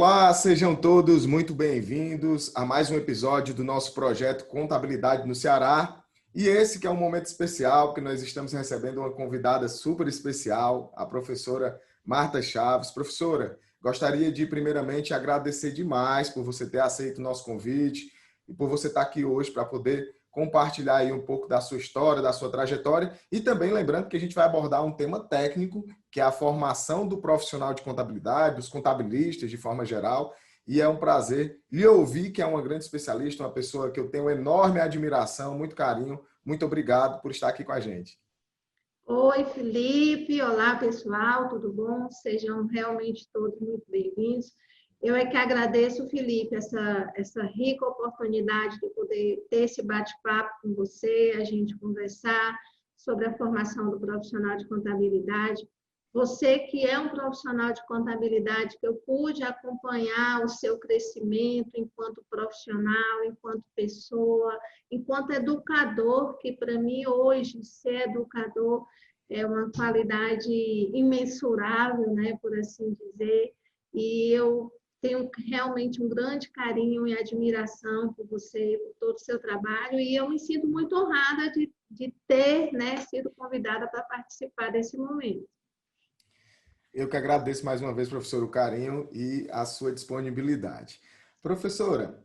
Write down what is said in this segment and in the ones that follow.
Olá, sejam todos muito bem-vindos a mais um episódio do nosso projeto Contabilidade no Ceará. E esse que é um momento especial, porque nós estamos recebendo uma convidada super especial, a professora Marta Chaves. Professora, gostaria de primeiramente agradecer demais por você ter aceito o nosso convite e por você estar aqui hoje para poder compartilhar aí um pouco da sua história, da sua trajetória e também lembrando que a gente vai abordar um tema técnico, que é a formação do profissional de contabilidade, dos contabilistas de forma geral, e é um prazer lhe ouvir, que é uma grande especialista, uma pessoa que eu tenho enorme admiração, muito carinho. Muito obrigado por estar aqui com a gente. Oi, Felipe. Olá, pessoal. Tudo bom? Sejam realmente todos muito bem-vindos. Eu é que agradeço, Felipe, essa rica oportunidade de poder ter esse bate-papo com você, a gente conversar sobre a formação do profissional de contabilidade. Você que é um profissional de contabilidade, que eu pude acompanhar o seu crescimento enquanto profissional, enquanto pessoa, enquanto educador, que para mim hoje ser educador é uma qualidade imensurável, né, por assim dizer, e eu tenho realmente um grande carinho e admiração por você, por todo o seu trabalho, e eu me sinto muito honrada de ter, né, sido convidada para participar desse momento. Eu que agradeço mais uma vez, professor, o carinho e a sua disponibilidade. Professora,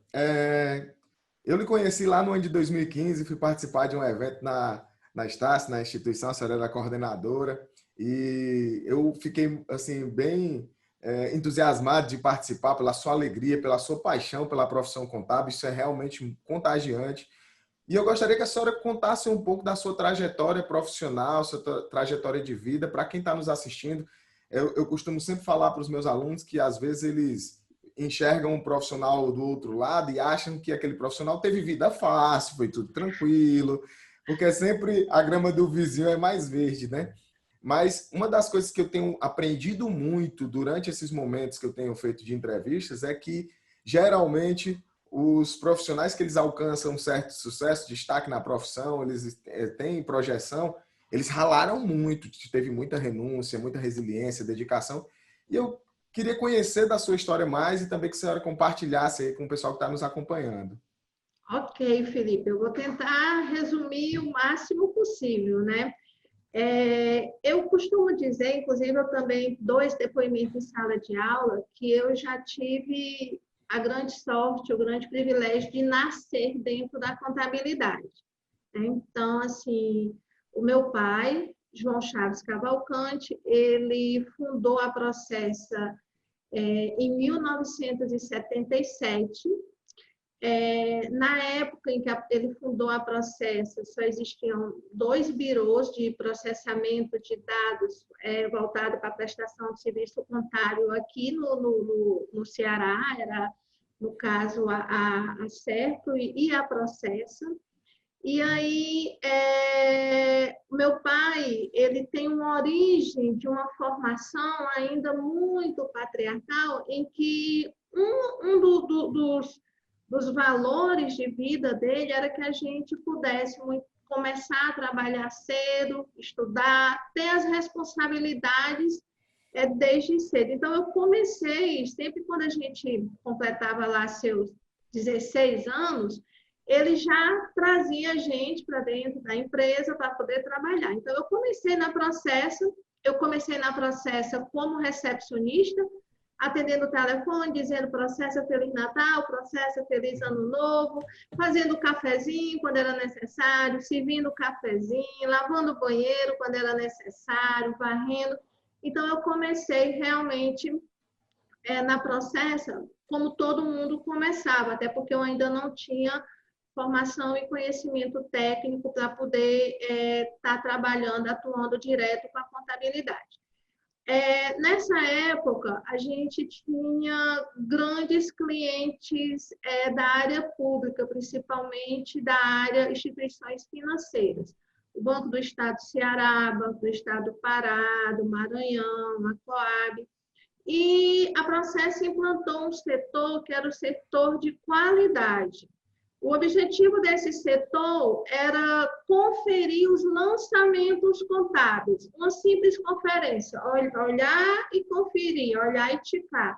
eu lhe conheci lá no ano de 2015, fui participar de um evento na Estácio, na instituição, a senhora era a coordenadora, e eu fiquei assim bem entusiasmado de participar pela sua alegria, pela sua paixão pela profissão contábil, isso é realmente contagiante. E eu gostaria que a senhora contasse um pouco da sua trajetória profissional, sua trajetória de vida, para quem está nos assistindo. Eu costumo sempre falar para os meus alunos que às vezes eles enxergam um profissional do outro lado e acham que aquele profissional teve vida fácil, foi tudo tranquilo, porque sempre a grama do vizinho é mais verde, né? Mas uma das coisas que eu tenho aprendido muito durante esses momentos que eu tenho feito de entrevistas é que, geralmente, os profissionais que eles alcançam um certo sucesso, destaque na profissão, eles têm projeção, eles ralaram muito, teve muita renúncia, muita resiliência, dedicação. E eu queria conhecer da sua história mais e também que a senhora compartilhasse aí com o pessoal que está nos acompanhando. Ok, Felipe, eu vou tentar resumir o máximo possível, né? Eu costumo dizer, inclusive eu também dou esse depoimento em sala de aula, que eu já tive a grande sorte, o grande privilégio de nascer dentro da contabilidade, né? Então, assim, o meu pai, João Chaves Cavalcante, ele fundou a Processa em 1977. Na época em que ele fundou a Processa, só existiam 2 birôs de processamento de dados voltado para a prestação de serviço contábil aqui no Ceará, era, no caso, a Certo e a Processa. E aí, meu pai, ele tem uma origem de uma formação ainda muito patriarcal, em que dos valores de vida dele era que a gente pudesse começar a trabalhar cedo, estudar, ter as responsabilidades desde cedo. Então, eu comecei, sempre quando a gente completava lá seus 16 anos, ele já trazia a gente para dentro da empresa para poder trabalhar. Então, eu comecei na Processa como recepcionista, atendendo o telefone, dizendo processo Feliz Natal, processo Feliz Ano Novo, fazendo cafezinho quando era necessário, servindo cafezinho, lavando o banheiro quando era necessário, varrendo. Então, eu comecei realmente na Processa como todo mundo começava, até porque eu ainda não tinha formação e conhecimento técnico para poder estar trabalhando, atuando direto com a contabilidade. Nessa época, a gente tinha grandes clientes da área pública, principalmente da área instituições financeiras. O Banco do Estado do Ceará, Banco do Estado do Pará, do Maranhão, a Coab. E a Processa implantou um setor que era o setor de qualidade. O objetivo desse setor era conferir os lançamentos contábeis, uma simples conferência, olhar e conferir, olhar e ticar.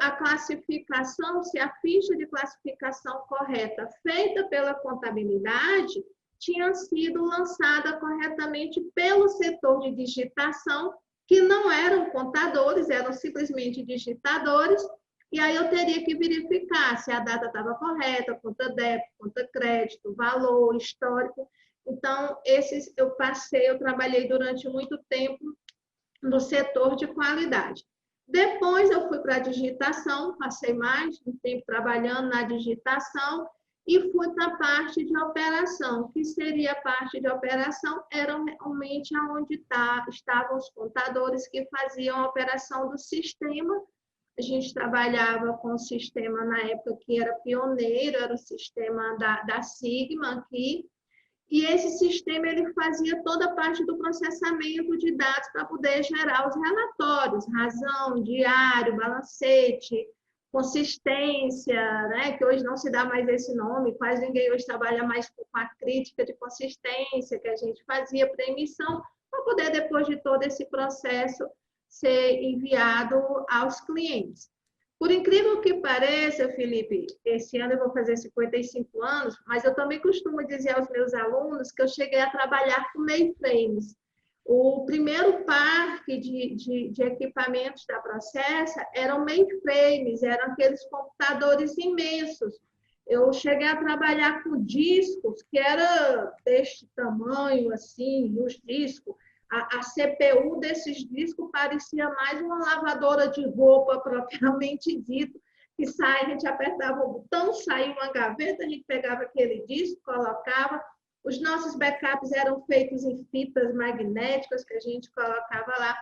a classificação, se a ficha de classificação correta feita pela contabilidade tinha sido lançada corretamente pelo setor de digitação, que não eram contadores, eram simplesmente digitadores, e aí eu teria que verificar se a data estava correta, conta débito, conta crédito, valor, histórico. Então, esses eu trabalhei durante muito tempo no setor de qualidade. Depois eu fui para a digitação, passei mais um tempo trabalhando na digitação e fui para a parte de operação. O que seria a parte de operação? Era realmente onde estavam os contadores que faziam a operação do sistema. A gente trabalhava com o sistema na época que era pioneiro, era o sistema da Sigma aqui, e esse sistema ele fazia toda a parte do processamento de dados para poder gerar os relatórios, razão, diário, balancete, consistência, né? Que hoje não se dá mais esse nome, quase ninguém hoje trabalha mais com a crítica de consistência que a gente fazia para emissão, para poder, depois de todo esse processo, ser enviado aos clientes. Por incrível que pareça, Felipe, esse ano eu vou fazer 55 anos, mas eu também costumo dizer aos meus alunos que eu cheguei a trabalhar com mainframes. O primeiro parque de equipamentos da Processa eram mainframes, eram aqueles computadores imensos. Eu cheguei a trabalhar com discos que era deste tamanho, assim, os discos. A CPU desses discos parecia mais uma lavadora de roupa, propriamente dito, que sai, a gente apertava o botão, saía uma gaveta, a gente pegava aquele disco, colocava. Os nossos backups eram feitos em fitas magnéticas que a gente colocava lá.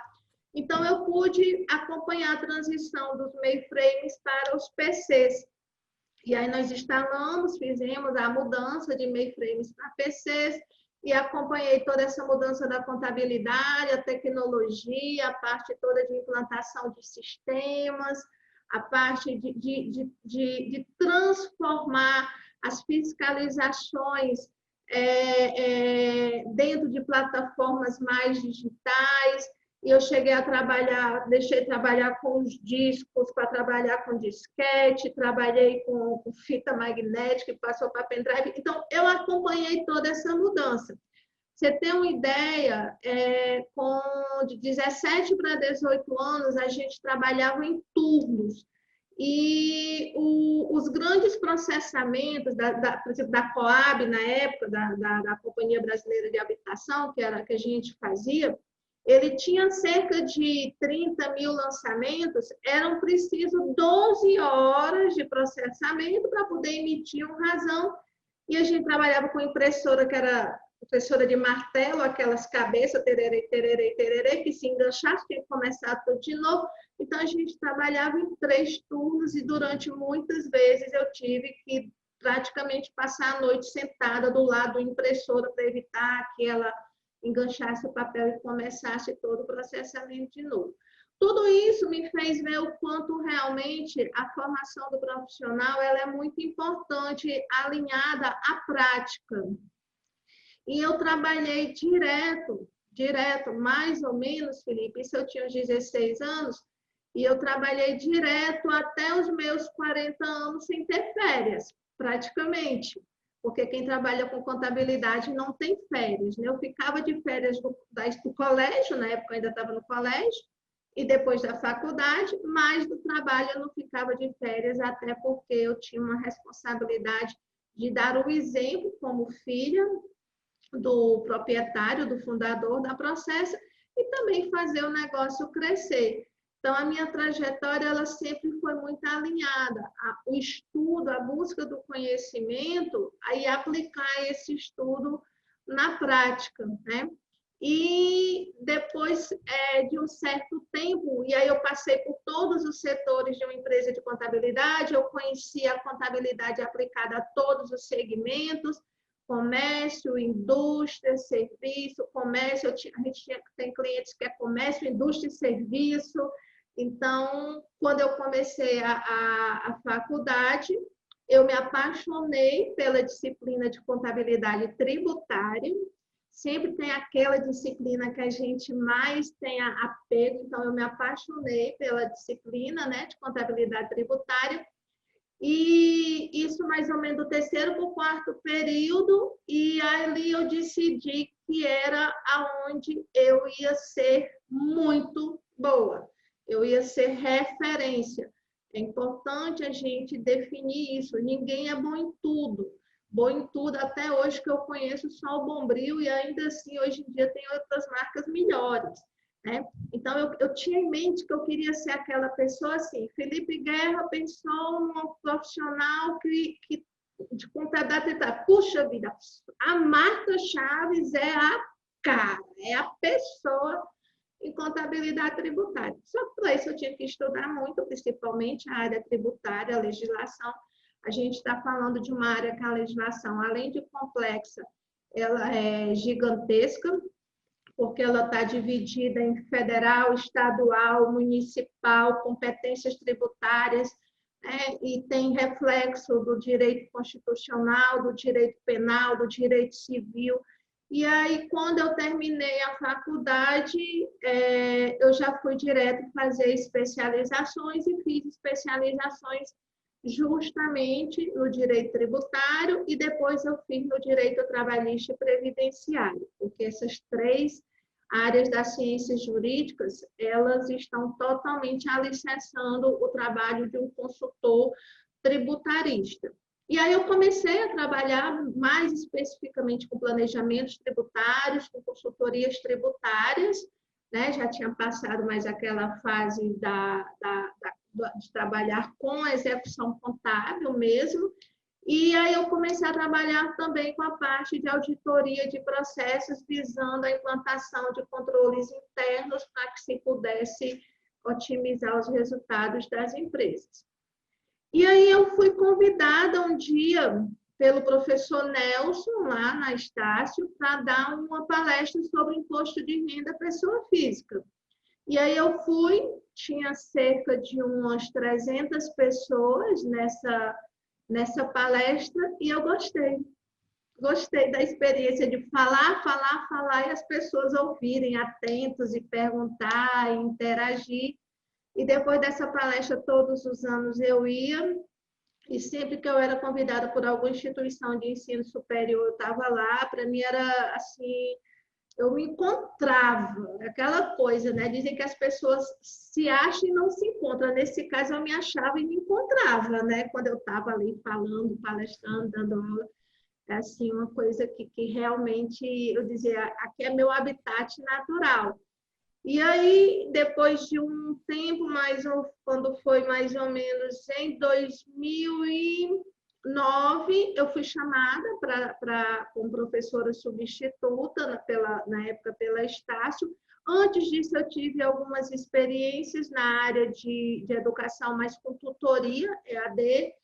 Então, eu pude acompanhar a transição dos mainframes para os PCs. E aí nós instalamos, fizemos a mudança de mainframes para PCs, e acompanhei toda essa mudança da contabilidade, a tecnologia, a parte toda de implantação de sistemas, a parte de transformar as fiscalizações dentro de plataformas mais digitais. E eu cheguei a trabalhar, deixei de trabalhar com os discos para trabalhar com disquete, trabalhei com fita magnética e passou para pendrive. Então, eu acompanhei toda essa mudança. Você tem uma ideia, de 17 para 18 anos, a gente trabalhava em turnos. E os grandes processamentos, por exemplo, da Coab, na época, da Companhia Brasileira de Habitação, que era que a gente fazia, ele tinha cerca de 30 mil lançamentos, eram preciso 12 horas de processamento para poder emitir um razão, e a gente trabalhava com impressora que era impressora de martelo, aquelas cabeças, tererê, tererê, tererê, que se enganchasse, tinha que começar tudo de novo. Então, a gente trabalhava em 3 turnos e durante muitas vezes eu tive que praticamente passar a noite sentada do lado da impressora para evitar que ela enganchasse o papel e começasse todo o processamento de novo. Tudo isso me fez ver o quanto realmente a formação do profissional ela é muito importante, alinhada à prática. E eu trabalhei direto, mais ou menos, Felipe, isso eu tinha uns 16 anos, e eu trabalhei direto até os meus 40 anos sem ter férias, praticamente. Porque quem trabalha com contabilidade não tem férias, né? Eu ficava de férias do colégio, na época eu ainda estava no colégio, e depois da faculdade, mas do trabalho eu não ficava de férias, até porque eu tinha uma responsabilidade de dar o exemplo como filha do proprietário, do fundador da Processa, e também fazer o negócio crescer. Então, a minha trajetória ela sempre foi muito alinhada ao estudo, à busca do conhecimento, aí aplicar esse estudo na prática, né? E depois de um certo tempo, e aí eu passei por todos os setores de uma empresa de contabilidade, eu conheci a contabilidade aplicada a todos os segmentos, comércio, indústria, serviço, comércio, a gente tem clientes que é comércio, indústria e serviço. Então, quando eu comecei a faculdade, eu me apaixonei pela disciplina de contabilidade tributária, sempre tem aquela disciplina que a gente mais tem apego, então eu me apaixonei pela disciplina, né, de contabilidade tributária, e isso mais ou menos do terceiro para o quarto período, e ali eu decidi que era aonde eu ia ser muito boa, eu ia ser referência. É importante a gente definir isso, ninguém é bom em tudo. Bom em tudo, até hoje que eu conheço só o Bombril, e ainda assim, hoje em dia, tem outras marcas melhores, né? Então, eu tinha em mente que eu queria ser aquela pessoa assim. Felipe Guerra pensou num profissional de contabilidade. Puxa vida, a Marta Chaves é a cara, é a pessoa em contabilidade tributária. Só que para isso eu tinha que estudar muito, principalmente a área tributária, a legislação. A gente está falando de uma área que a legislação, além de complexa, ela é gigantesca, porque ela está dividida em federal, estadual, municipal, competências tributárias, né? E tem reflexo do direito constitucional, do direito penal, do direito civil. E aí, quando eu terminei a faculdade, eu já fui direto fazer especializações e fiz especializações justamente no direito tributário e depois eu fiz no direito trabalhista e previdenciário, porque essas três áreas das ciências jurídicas, elas estão totalmente alicerçando o trabalho de um consultor tributarista. E aí eu comecei a trabalhar mais especificamente com planejamentos tributários, com consultorias tributárias, né? Já tinha passado mais aquela fase de trabalhar com a execução contábil mesmo, e aí eu comecei a trabalhar também com a parte de auditoria de processos, visando a implantação de controles internos para que se pudesse otimizar os resultados das empresas. E aí eu fui convidada um dia pelo professor Nelson, lá na Estácio, para dar uma palestra sobre imposto de renda pessoa física. E aí eu fui, tinha cerca de umas 300 pessoas nessa palestra e eu gostei. Gostei da experiência de falar, falar, falar e as pessoas ouvirem atentos e perguntar, e interagir. E depois dessa palestra, todos os anos eu ia, e sempre que eu era convidada por alguma instituição de ensino superior, eu estava lá. Para mim era assim, eu me encontrava, aquela coisa, né? Dizem que as pessoas se acham e não se encontram. Nesse caso, eu me achava e me encontrava, né? Quando eu estava ali falando, palestrando, dando aula. É assim, uma coisa que realmente, eu dizia, aqui é meu habitat natural. E aí, depois de um tempo, quando foi mais ou menos em 2009, eu fui chamada como professora substituta, na época pela Estácio. Antes disso, eu tive algumas experiências na área de educação, mas com tutoria, EAD,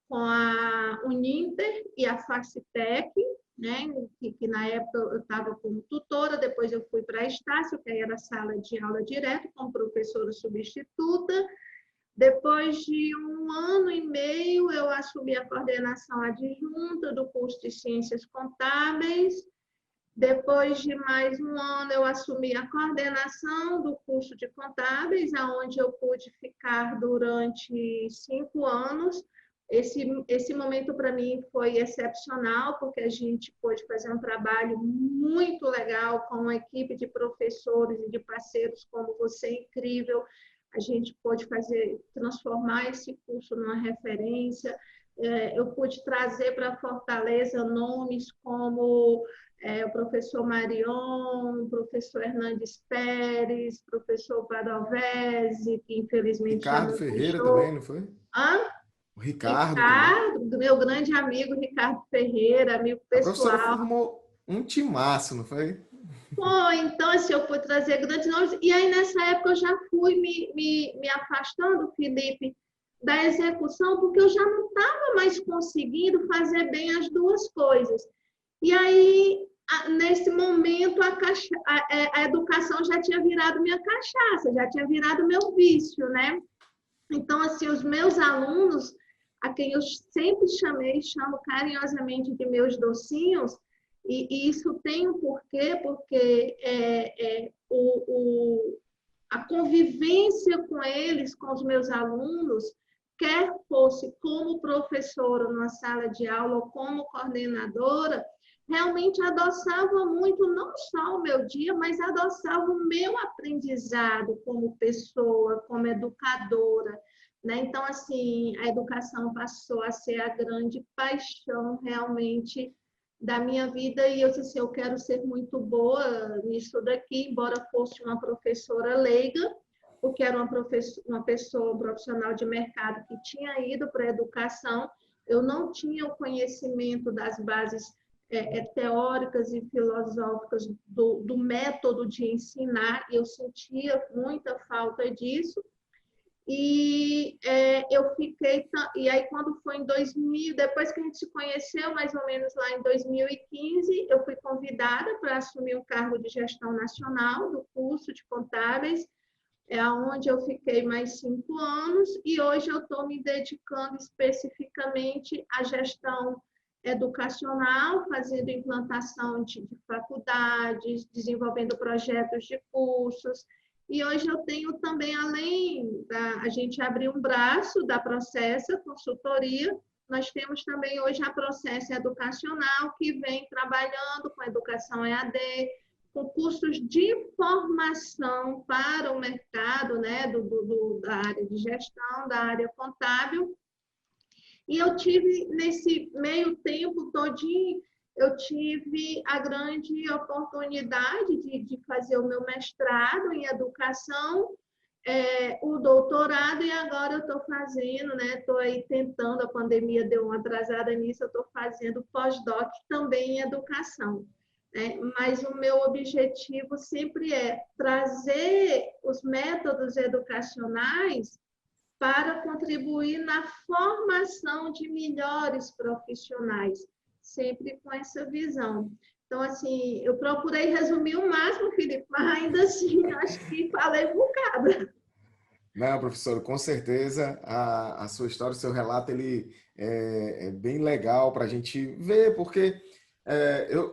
com a Uninter e a Facitec, né? Que na época eu estava como tutora, depois eu fui para a Estácio, que aí era sala de aula direto, como professora substituta. Depois de 1 ano e meio, eu assumi a coordenação adjunta do curso de Ciências Contábeis. Depois de mais 1 ano, eu assumi a coordenação do curso de Contábeis, onde eu pude ficar durante 5 anos. Esse momento, para mim, foi excepcional, porque a gente pôde fazer um trabalho muito legal com uma equipe de professores e de parceiros como você, incrível. A gente pôde transformar esse curso numa referência. Eu pude trazer para Fortaleza nomes como o professor Marion, o professor Hernandes Pérez, o professor Padovese, que infelizmente já Ricardo nos Ferreira também, deixou. não foi? Hã? O Ricardo também. Ricardo, meu grande amigo Ricardo Ferreira, amigo A professora pessoal. formou um timaço, não foi? Pô, então, assim, eu fui trazer grandes nomes. E aí, nessa época, eu já fui me afastando, Felipe, da execução, porque eu já não estava mais conseguindo fazer bem as duas coisas. E aí, nesse momento, a educação já tinha virado minha cachaça, já tinha virado meu vício, né? Então, assim, os meus alunos, a quem eu sempre chamo carinhosamente de meus docinhos, E isso tem um porquê, porque a convivência com eles, com os meus alunos, quer fosse como professora numa sala de aula ou como coordenadora, realmente adoçava muito não só o meu dia, mas adoçava o meu aprendizado como pessoa, como educadora, né? Então, assim, a educação passou a ser a grande paixão realmente da minha vida e eu disse assim, eu quero ser muito boa nisso daqui, embora fosse uma professora leiga, porque era uma pessoa, um profissional de mercado que tinha ido para a educação, eu não tinha o conhecimento das bases teóricas e filosóficas do método de ensinar, eu sentia muita falta disso, eu fiquei. E aí, quando foi em 2000, depois que a gente se conheceu, mais ou menos lá em 2015, eu fui convidada para assumir o cargo de gestão nacional do curso de contábeis, onde eu fiquei mais 5 anos, e hoje eu estou me dedicando especificamente à gestão educacional, fazendo implantação de faculdades, desenvolvendo projetos de cursos. E hoje eu tenho também, além a gente abrir um braço da Processa Consultoria, nós temos também hoje a Processa Educacional, que vem trabalhando com a educação EAD, com cursos de formação para o mercado, né, da área de gestão, da área contábil. E eu tive, nesse meio tempo todinho, eu tive a grande oportunidade de fazer o meu mestrado em educação, o doutorado, e agora eu estou fazendo, né? Estou aí tentando, a pandemia deu uma atrasada nisso, eu estou fazendo pós-doc também em educação. Mas o meu objetivo sempre é trazer os métodos educacionais para contribuir na formação de melhores profissionais, sempre com essa visão. Então, assim, eu procurei resumir o máximo, Felipe, mas ainda assim, acho que falei um bocado. Não, professor, com certeza a sua história, o seu relato, ele é bem legal para a gente ver, porque,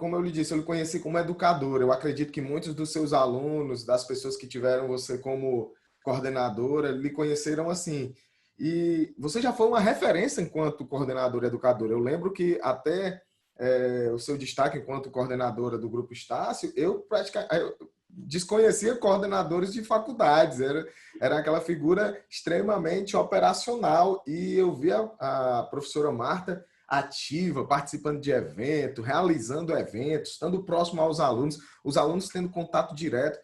como eu lhe disse, eu lhe conheci como educador. Eu acredito que muitos dos seus alunos, das pessoas que tiveram você como coordenadora, lhe conheceram assim. E você já foi uma referência enquanto coordenadora e educadora. Eu lembro que até o seu destaque enquanto coordenadora do Grupo Estácio, eu praticamente desconhecia coordenadores de faculdades. Era aquela figura extremamente operacional e eu vi a professora Marta ativa, participando de eventos, realizando eventos, estando próximo aos alunos, os alunos tendo contato direto.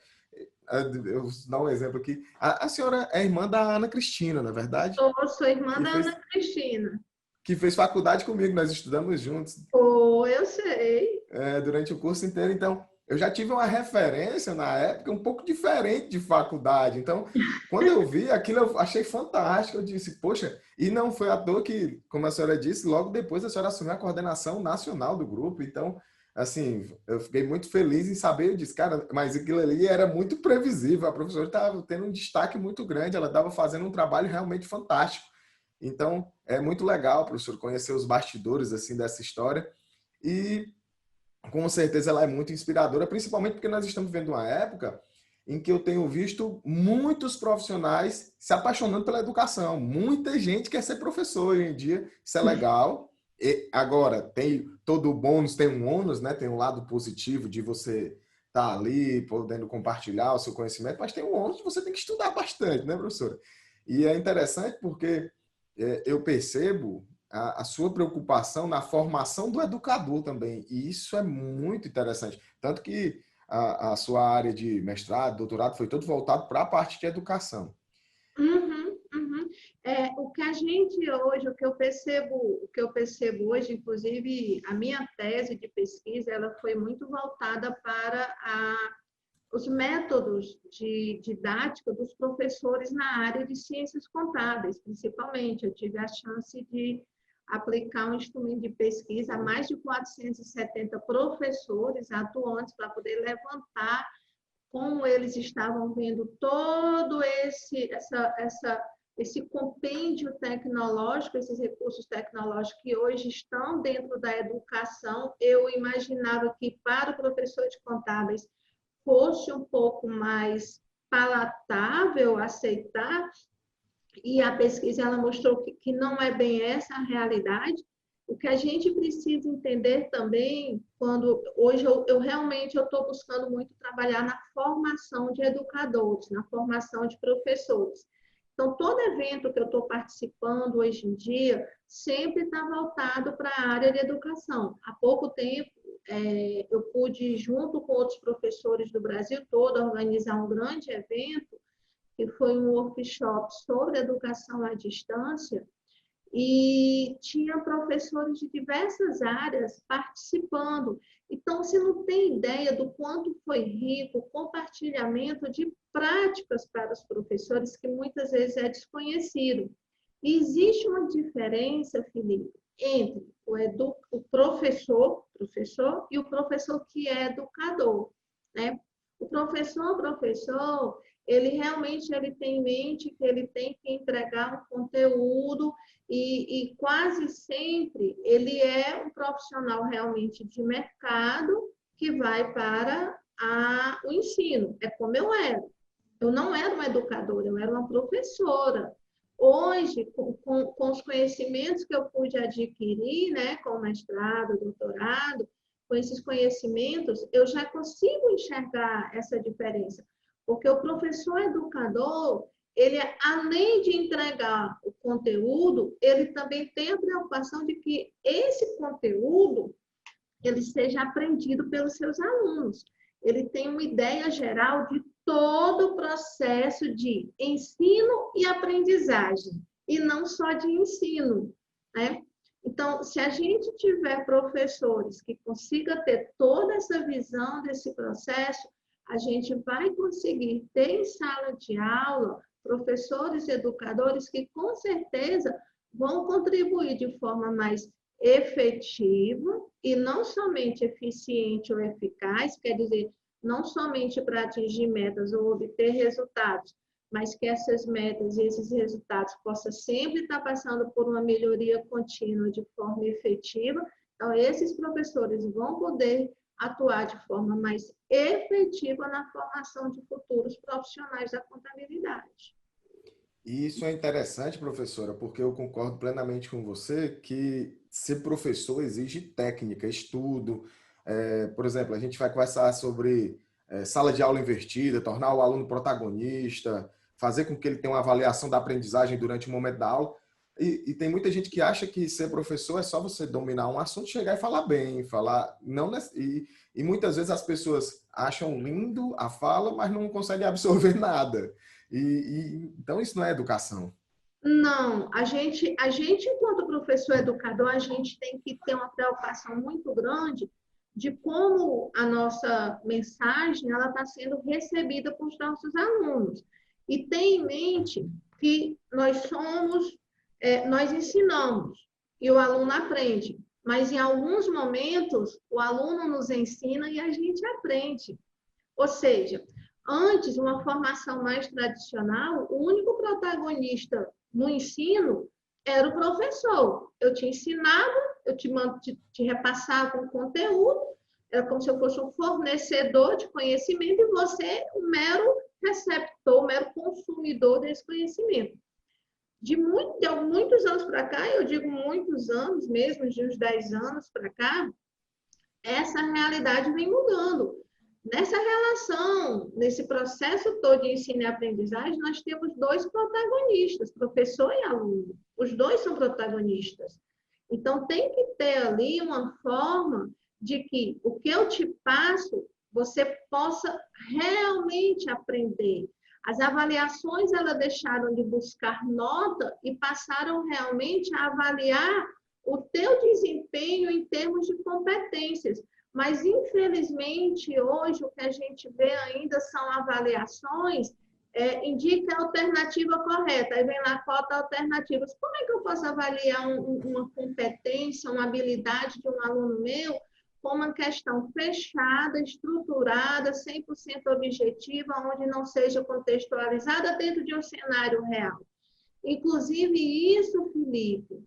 Eu vou dar um exemplo aqui. A senhora é irmã da Ana Cristina, não é verdade? Sou irmã Que da fez, Ana Cristina. que fez faculdade comigo, nós estudamos juntos Oh, eu sei. durante o curso inteiro. Então, eu já tive uma referência na época um pouco diferente de faculdade. Então, quando eu vi aquilo, eu achei fantástico. Eu disse, poxa, e não foi à toa que, como a senhora disse, logo depois a senhora assumiu a coordenação nacional do grupo. Então, assim, eu fiquei muito feliz em saber. Eu disse, cara, mas aquilo ali era muito previsível. A professora estava tendo um destaque muito grande, ela estava fazendo um trabalho realmente fantástico. Então, é muito legal, professor, conhecer os bastidores assim dessa história. E com certeza ela é muito inspiradora, principalmente porque nós estamos vivendo uma época em que eu tenho visto muitos profissionais se apaixonando pela educação. Muita gente quer ser professor hoje em dia, isso é legal. E agora, tem todo o bônus, tem um ônus, né? Tem um lado positivo de você estar ali, podendo compartilhar o seu conhecimento, mas tem um ônus de você tem que estudar bastante, né, professora? E é interessante porque eu percebo a sua preocupação na formação do educador também. E isso é muito interessante. Tanto que a sua área de mestrado, doutorado, foi todo voltado para a parte de educação. Uhum, uhum. O que a gente hoje, o que eu percebo hoje, inclusive a minha tese de pesquisa, ela foi muito voltada para os métodos de didática dos professores na área de ciências contábeis, principalmente. Eu tive a chance de aplicar um instrumento de pesquisa a mais de 470 professores atuantes para poder levantar como eles estavam vendo todo essa esse compêndio tecnológico, esses recursos tecnológicos que hoje estão dentro da educação, eu imaginava que para o professor de contábeis fosse um pouco mais palatável aceitar, e a pesquisa ela mostrou que não é bem essa a realidade. O que a gente precisa entender também, quando hoje eu realmente estou buscando muito trabalhar na formação de educadores, na formação de professores. Então, todo evento que eu estou participando hoje em dia sempre está voltado para a área de educação. Há pouco tempo, eu pude, junto com outros professores do Brasil todo, organizar um grande evento, que foi um workshop sobre educação à distância, e tinha professores de diversas áreas participando. Então, você não tem ideia do quanto foi rico o compartilhamento de práticas para os professores, que muitas vezes é desconhecido. E existe uma diferença, Felipe, entre o professor e o professor que é educador, né? O professor, ele realmente ele tem em mente que ele tem que entregar um conteúdo e quase sempre ele é um profissional realmente de mercado que vai para o ensino. É como eu era. Eu não era uma educadora, eu era uma professora. Hoje, com os conhecimentos que eu pude adquirir, né, com o mestrado, doutorado, com esses conhecimentos, eu já consigo enxergar essa diferença. Porque o professor educador, ele, além de entregar o conteúdo, ele também tem a preocupação de que esse conteúdo ele seja aprendido pelos seus alunos. Ele tem uma ideia geral de todo o processo de ensino e aprendizagem, e não só de ensino, né? Então, se a gente tiver professores que consigam ter toda essa visão desse processo, a gente vai conseguir ter em sala de aula professores e educadores que, com certeza, vão contribuir de forma mais efetiva e não somente eficiente ou eficaz, quer dizer, não somente para atingir metas ou obter resultados, mas que essas metas e esses resultados possam sempre estar passando por uma melhoria contínua de forma efetiva. Então, esses professores vão poder atuar de forma mais efetiva na formação de futuros profissionais da contabilidade. E isso é interessante, professora, porque eu concordo plenamente com você que ser professor exige técnica, estudo. Por exemplo, a gente vai conversar sobre sala de aula invertida, tornar o aluno protagonista, fazer com que ele tenha uma avaliação da aprendizagem durante o momento da aula. E tem muita gente que acha que ser professor é só você dominar um assunto, chegar e falar bem, falar não e muitas vezes as pessoas acham lindo a fala, mas não conseguem absorver nada. Então isso não é educação. Não, a gente, enquanto professor educador, a gente tem que ter uma preocupação muito grande de como a nossa mensagem ela está sendo recebida por os nossos alunos. E ter em mente que nós ensinamos e o aluno aprende, mas em alguns momentos o aluno nos ensina e a gente aprende. Ou seja, antes, uma formação mais tradicional, o único protagonista no ensino era o professor. Eu te ensinava, te repassava um conteúdo, era como se eu fosse um fornecedor de conhecimento e você um mero receptor, um mero consumidor desse conhecimento. De muitos anos para cá, eu digo muitos anos mesmo, de uns 10 anos para cá, essa realidade vem mudando. Nessa relação, nesse processo todo de ensino e aprendizagem, nós temos dois protagonistas, professor e aluno. Os dois são protagonistas. Então, tem que ter ali uma forma de que o que eu te passo, você possa realmente aprender. As avaliações, elas deixaram de buscar nota e passaram realmente a avaliar o teu desempenho em termos de competências. Mas, infelizmente, hoje o que a gente vê ainda são avaliações, indica a alternativa correta, aí vem lá cota alternativas. Como é que eu posso avaliar uma competência, uma habilidade de um aluno meu com uma questão fechada, estruturada, 100% objetiva, onde não seja contextualizada dentro de um cenário real? Inclusive, isso, Felipe,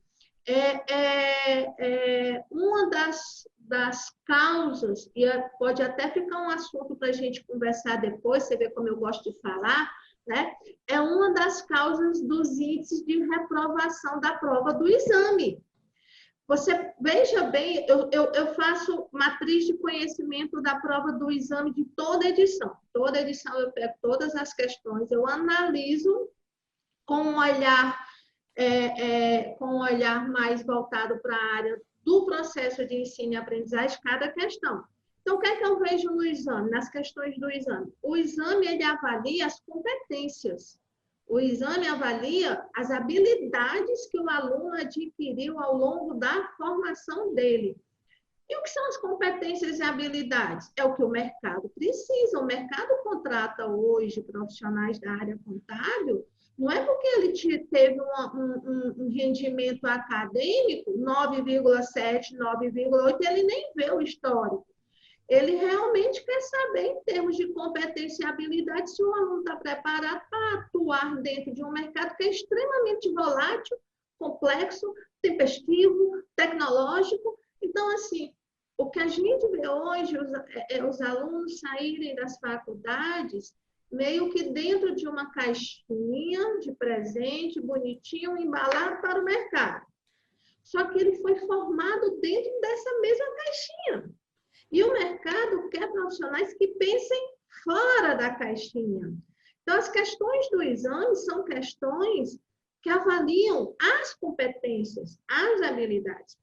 é uma das causas, e pode até ficar um assunto para a gente conversar depois, você vê como eu gosto de falar, né? É uma das causas dos índices de reprovação da prova do exame. Você veja bem, eu faço matriz de conhecimento da prova do exame de toda edição. Toda edição eu pego todas as questões, eu analiso com com um olhar mais voltado para a área do processo de ensino e aprendizagem, cada questão. Então, o que é que eu vejo no exame, nas questões do exame? O exame, ele avalia as competências. O exame avalia as habilidades que o aluno adquiriu ao longo da formação dele. E o que são as competências e habilidades? É o que o mercado precisa. O mercado contrata hoje profissionais da área contábil, não é porque ele teve um rendimento acadêmico 9,7, 9,8, ele nem vê o histórico. Ele realmente quer saber, em termos de competência e habilidade, se o aluno está preparado para atuar dentro de um mercado que é extremamente volátil, complexo, tempestivo, tecnológico. Então, assim, o que a gente vê hoje é os alunos saírem das faculdades meio que dentro de uma caixinha de presente, bonitinho, embalado para o mercado. Só que ele foi formado dentro dessa mesma caixinha. E o mercado quer profissionais que pensem fora da caixinha. Então, as questões do exame são questões que avaliam as competências, as habilidades.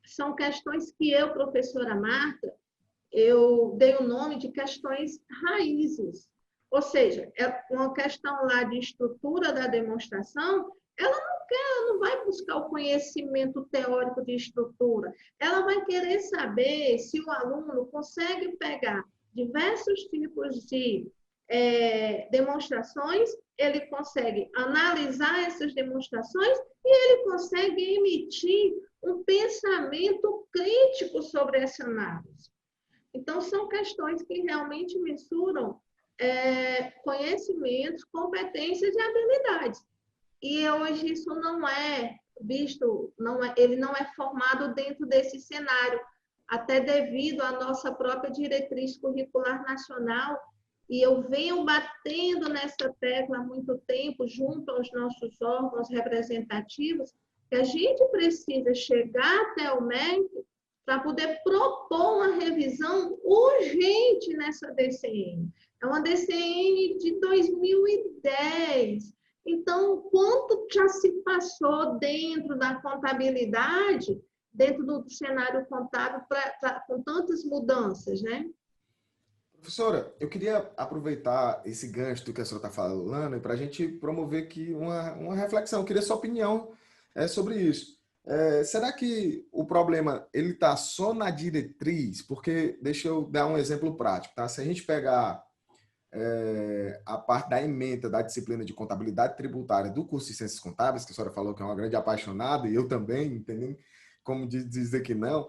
São questões que eu, professora Marta, eu dei o nome de questões raízes. Ou seja, é uma questão lá de estrutura da demonstração, ela não vai buscar o conhecimento teórico de estrutura, ela vai querer saber se o aluno consegue pegar diversos tipos de demonstrações, ele consegue analisar essas demonstrações e ele consegue emitir um pensamento crítico sobre essa análise. Então, são questões que realmente mensuram conhecimentos, competências e habilidades. E hoje isso não é visto, ele não é formado dentro desse cenário, até devido à nossa própria diretriz curricular nacional. E eu venho batendo nessa tecla há muito tempo, junto aos nossos órgãos representativos, que a gente precisa chegar até o MEC para poder propor uma revisão urgente nessa DCN. É uma DCN de 2010. Então, quanto já se passou dentro da contabilidade, dentro do cenário contábil, com tantas mudanças, né? Professora, eu queria aproveitar esse gancho do que a senhora está falando para a gente promover aqui uma reflexão. Eu queria sua opinião sobre isso. Será que o problema ele está só na diretriz? Porque, deixa eu dar um exemplo prático, tá? Se a gente pegar a parte da ementa da disciplina de contabilidade tributária do curso de Ciências Contábeis, que a senhora falou que é uma grande apaixonada, e eu também, entendeu? Como dizer que não,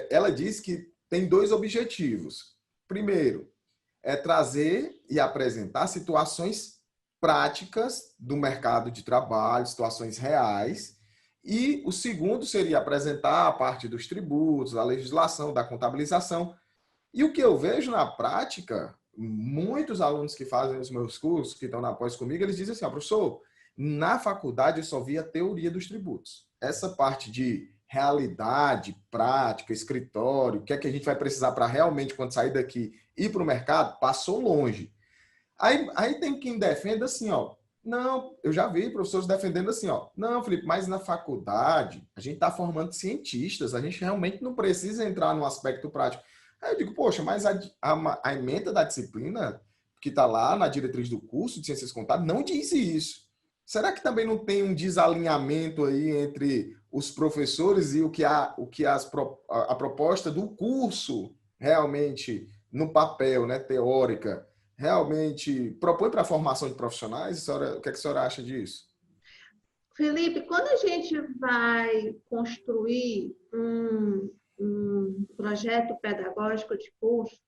ela diz que tem dois objetivos. Primeiro, é trazer e apresentar situações práticas do mercado de trabalho, situações reais, e o segundo seria apresentar a parte dos tributos, a legislação, da contabilização. E o que eu vejo na prática, muitos alunos que fazem os meus cursos, que estão na pós comigo, eles dizem assim, professor, na faculdade eu só vi a teoria dos tributos. Essa parte de realidade, prática, escritório, o que é que a gente vai precisar para realmente, quando sair daqui, ir para o mercado, passou longe. Aí tem quem defenda assim, ó, não, eu já vi professores defendendo assim, ó, não, Felipe, mas na faculdade a gente está formando cientistas, a gente realmente não precisa entrar no aspecto prático. Aí eu digo, poxa, mas a ementa da disciplina que está lá na diretriz do curso de Ciências Contábeis não diz isso. Será que também não tem um desalinhamento aí entre os professores e a proposta do curso realmente no papel, né, teórica, realmente propõe para a formação de profissionais? O que é que a senhora acha disso? Felipe, quando a gente vai construir um projeto pedagógico de curso,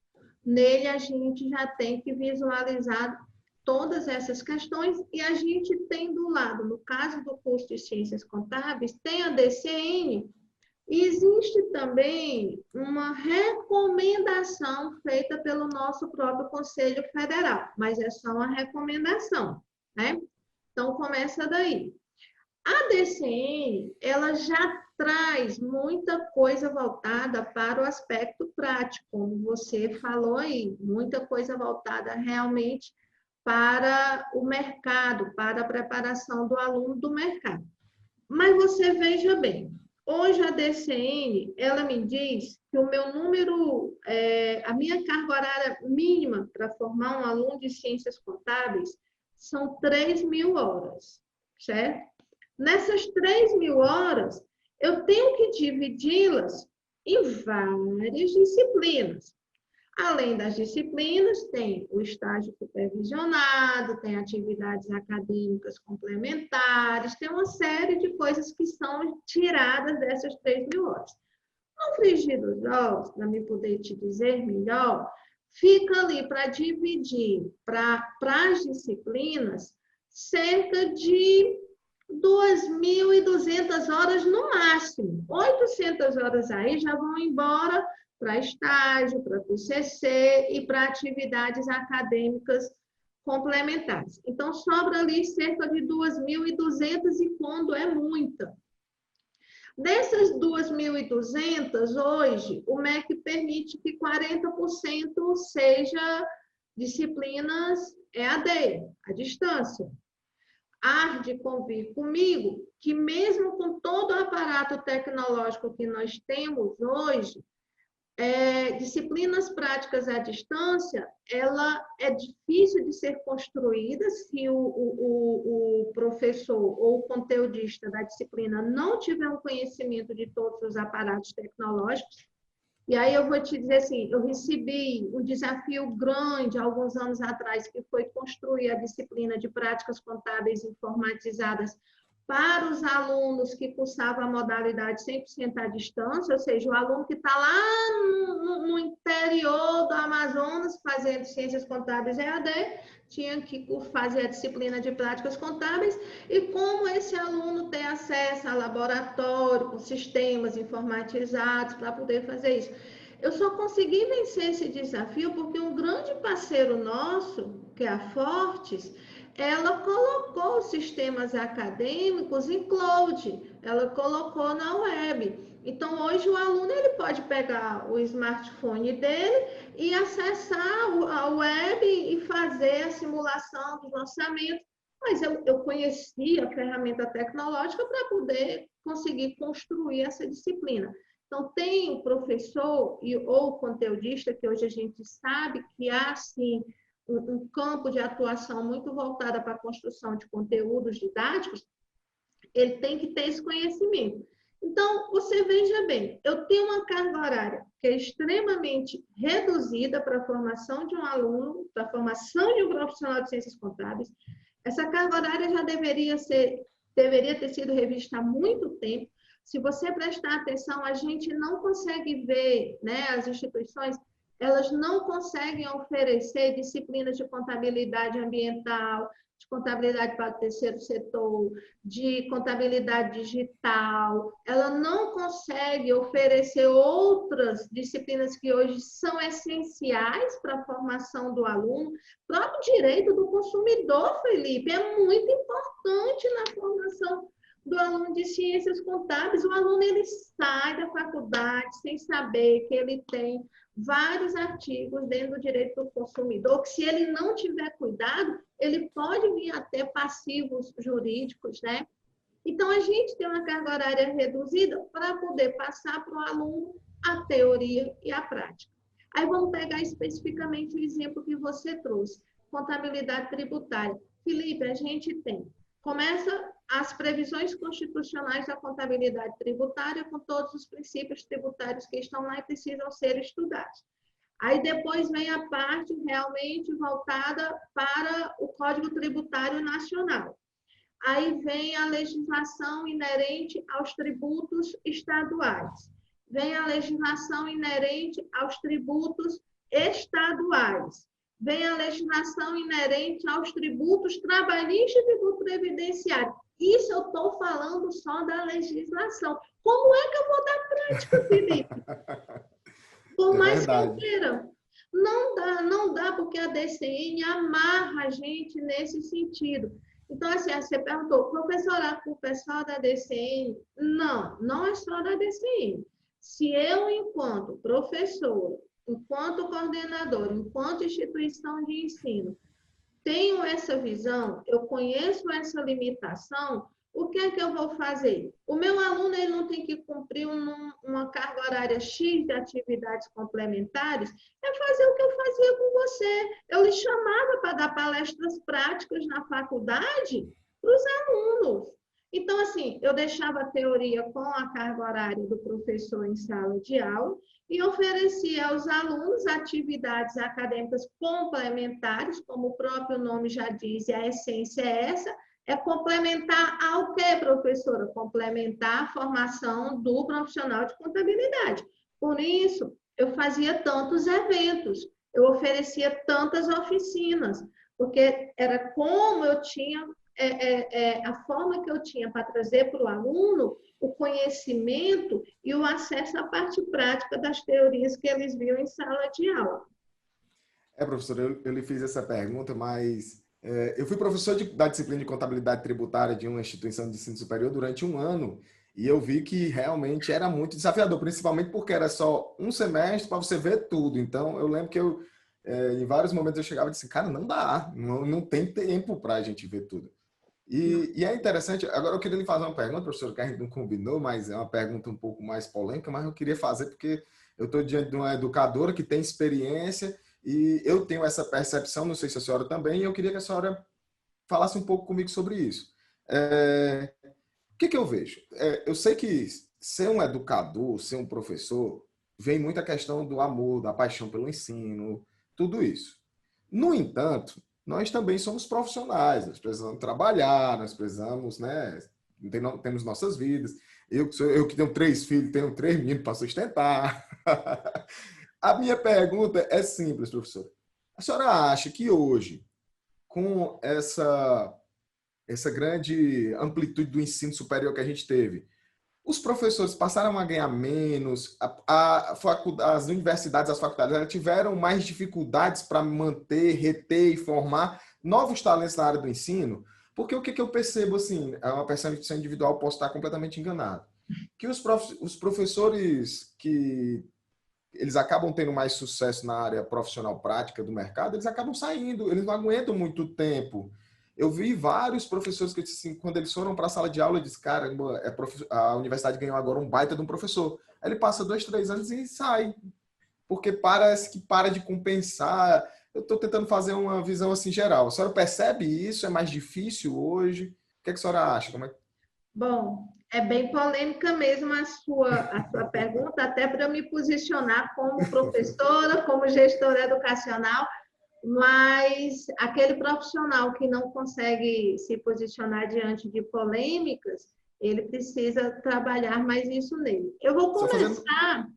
nele a gente já tem que visualizar todas essas questões, e a gente tem do lado, no caso do curso de Ciências Contábeis, tem a DCN, e existe também uma recomendação feita pelo nosso próprio Conselho Federal, mas é só uma recomendação, né? Então, começa daí. A DCN, ela já traz muita coisa voltada para o aspecto prático, como você falou aí, muita coisa voltada realmente para o mercado, para a preparação do aluno do mercado. Mas você veja bem, hoje a DCN, ela me diz que o meu número, a minha carga horária mínima para formar um aluno de ciências contábeis são 3.000 horas, certo? Nessas 3.000 horas, eu tenho que dividi-las em várias disciplinas. Além das disciplinas, tem o estágio supervisionado, tem atividades acadêmicas complementares, tem uma série de coisas que são tiradas dessas 3.000 horas. No frigir dos ovos, para me poder te dizer melhor, fica ali para dividir para as disciplinas cerca de 2.200 horas no máximo. 800 horas aí já vão embora para estágio, para TCC e para atividades acadêmicas complementares. Então, sobra ali cerca de 2.200 e quando é muita. Dessas 2.200, hoje, o MEC permite que 40% seja disciplinas EAD, à distância. Há de convir comigo que mesmo com todo o aparato tecnológico que nós temos hoje, disciplinas práticas à distância, ela é difícil de ser construída se o professor ou o conteudista da disciplina não tiver um conhecimento de todos os aparatos tecnológicos. E aí eu vou te dizer assim, eu recebi um desafio grande alguns anos atrás, que foi construir a disciplina de práticas contábeis informatizadas para os alunos que cursavam a modalidade 100% à distância, ou seja, o aluno que está lá no interior do Amazonas fazendo ciências contábeis EAD, tinha que fazer a disciplina de práticas contábeis, e como esse aluno tem acesso a laboratório, com sistemas informatizados para poder fazer isso. Eu só consegui vencer esse desafio porque um grande parceiro nosso, que é a Fortes, ela colocou os sistemas acadêmicos em cloud, ela colocou na web. Então, hoje o aluno ele pode pegar o smartphone dele e acessar a web e fazer a simulação dos lançamentos. Mas eu conheci a ferramenta tecnológica para poder conseguir construir essa disciplina. Então, tem o professor ou o conteudista, que hoje a gente sabe que há, sim, um campo de atuação muito voltado para a construção de conteúdos didáticos, ele tem que ter esse conhecimento. Então, você veja bem, eu tenho uma carga horária que é extremamente reduzida para a formação de um aluno, para a formação de um profissional de ciências contábeis. Essa carga horária já deveria ter sido revista há muito tempo. Se você prestar atenção, a gente não consegue ver, né, as instituições, elas não conseguem oferecer disciplinas de contabilidade ambiental, de contabilidade para o terceiro setor, de contabilidade digital. Ela não consegue oferecer outras disciplinas que hoje são essenciais para a formação do aluno. O próprio direito do consumidor, Felipe, é muito importante na formação do aluno de ciências contábeis. O aluno ele sai da faculdade sem saber que ele tem vários artigos dentro do direito do consumidor, que se ele não tiver cuidado, ele pode vir a ter passivos jurídicos, né? Então, a gente tem uma carga horária reduzida para poder passar para o aluno a teoria e a prática. Aí vamos pegar especificamente o exemplo que você trouxe, contabilidade tributária. Felipe, a gente começa as previsões constitucionais da contabilidade tributária com todos os princípios tributários que estão lá e precisam ser estudados. Aí depois vem a parte realmente voltada para o Código Tributário Nacional. Aí vem a legislação inerente aos tributos estaduais. Vem a legislação inerente aos tributos estaduais. vem a legislação inerente aos tributos trabalhistas e tributo previdenciário. Isso eu estou falando só da legislação. Como é que eu vou dar prática, Felipe? Por É mais que eu verdade. queira. Não dá, porque a DCN amarra a gente nesse sentido. Então, assim, você perguntou, professora, o pessoal da DCN? Não é só da DCN. Se eu, enquanto professora, enquanto coordenadora, enquanto instituição de ensino, tenho essa visão, eu conheço essa limitação, o que é que eu vou fazer? O meu aluno ele não tem que cumprir uma carga horária X de atividades complementares, é fazer o que eu fazia com você. Eu lhe chamava para dar palestras práticas na faculdade para os alunos. Então, assim, eu deixava a teoria com a carga horária do professor em sala de aula e oferecia aos alunos atividades acadêmicas complementares, como o próprio nome já diz, e a essência é essa, é complementar ao quê, professora? Complementar a formação do profissional de contabilidade. Por isso, eu fazia tantos eventos, eu oferecia tantas oficinas, porque era como eu tinha, a forma que eu tinha para trazer para o aluno o conhecimento e o acesso à parte prática das teorias que eles viam em sala de aula. Professor, eu lhe fiz essa pergunta, mas eu fui professor da disciplina de contabilidade tributária de uma instituição de ensino superior durante um ano e eu vi que realmente era muito desafiador, principalmente porque era só um semestre para você ver tudo. Então, eu lembro que em vários momentos eu chegava e disse, cara, não dá, não tem tempo para a gente ver tudo. E é interessante, agora eu queria lhe fazer uma pergunta, professor, que a gente não combinou, mas é uma pergunta um pouco mais polêmica, mas eu queria fazer porque eu estou diante de uma educadora que tem experiência e eu tenho essa percepção, não sei se a senhora também, e eu queria que a senhora falasse um pouco comigo sobre isso. O que eu vejo? Eu sei que ser um educador, ser um professor, vem muita questão do amor, da paixão pelo ensino, tudo isso. No entanto, nós também somos profissionais, nós precisamos trabalhar, nós precisamos, né? Temos nossas vidas. Eu que tenho 3 filhos, tenho 3 meninos para sustentar. A minha pergunta é simples, professor. A senhora acha que hoje, com essa grande amplitude do ensino superior que a gente teve, os professores passaram a ganhar menos, as universidades, as faculdades, elas tiveram mais dificuldades para manter, reter e formar novos talentos na área do ensino? Porque o que eu percebo, assim, é uma percepção individual, posso estar completamente enganado, que os professores que eles acabam tendo mais sucesso na área profissional prática do mercado, eles acabam saindo, eles não aguentam muito tempo. Eu vi vários professores que, assim, quando eles foram para a sala de aula, eu disse, cara, a universidade ganhou agora um baita de um professor. Aí ele passa 2, 3 anos e sai, porque parece que para de compensar. Eu estou tentando fazer uma visão assim geral. A senhora percebe isso? É mais difícil hoje? O que a senhora acha? Como é... Bom, é bem polêmica mesmo a sua pergunta, até para me posicionar como professora, como gestora educacional, mas aquele profissional que não consegue se posicionar diante de polêmicas, ele precisa trabalhar mais isso nele. Eu vou Só começar.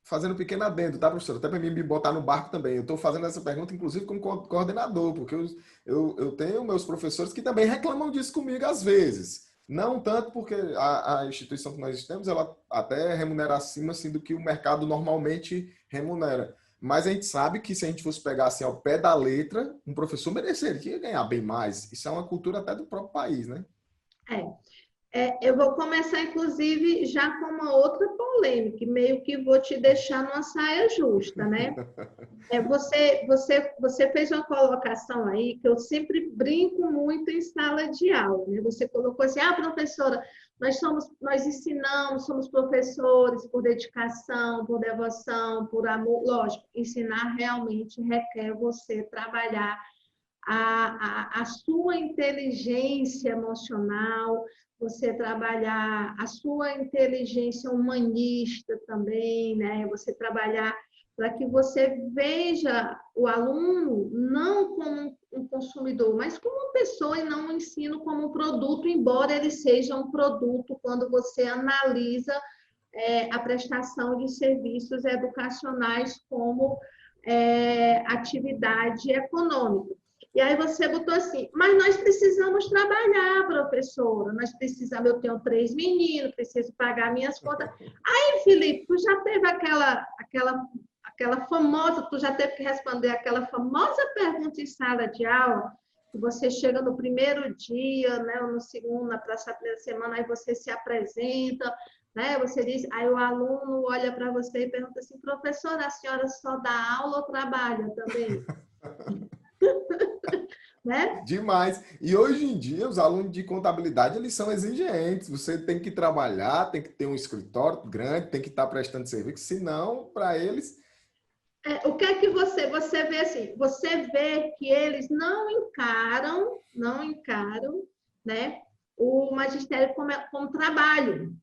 fazendo um pequeno adendo, tá, professor? Até para mim me botar no barco também. Eu estou fazendo essa pergunta, inclusive, como coordenador, porque eu tenho meus professores que também reclamam disso comigo às vezes. Não tanto porque a instituição que nós temos, ela até remunera acima assim, do que o mercado normalmente remunera. Mas a gente sabe que se a gente fosse pegar assim ao pé da letra, um professor mereceria ganhar bem mais. Isso é uma cultura até do próprio país, né? É, eu vou começar, inclusive, já com uma outra polêmica, e meio que vou te deixar numa saia justa, né? Você fez uma colocação aí que eu sempre brinco muito em sala de aula, né? Você colocou assim, professora, nós ensinamos, somos professores por dedicação, por devoção, por amor. Lógico, ensinar realmente requer você trabalhar a sua inteligência emocional, você trabalhar a sua inteligência humanista também, né? Você trabalhar para que você veja o aluno não como um consumidor, mas como uma pessoa e não o ensino como um produto, embora ele seja um produto quando você analisa a prestação de serviços educacionais como atividade econômica. E aí você botou assim, mas nós precisamos trabalhar, professora, nós precisamos, eu tenho 3 meninos, preciso pagar minhas contas. Aí, Felipe, tu já teve aquela famosa, tu já teve que responder aquela famosa pergunta em sala de aula, que você chega no primeiro dia, né, ou no segundo, na primeira semana, aí você se apresenta, né, você diz, aí o aluno olha para você e pergunta assim, professora, a senhora só dá aula ou trabalha também? Né? Demais. E hoje em dia, os alunos de contabilidade, eles são exigentes. Você tem que trabalhar, tem que ter um escritório grande, tem que estar prestando serviço, senão, para eles... O que é que você vê assim? Você vê que eles não encaram, né, o magistério como trabalho.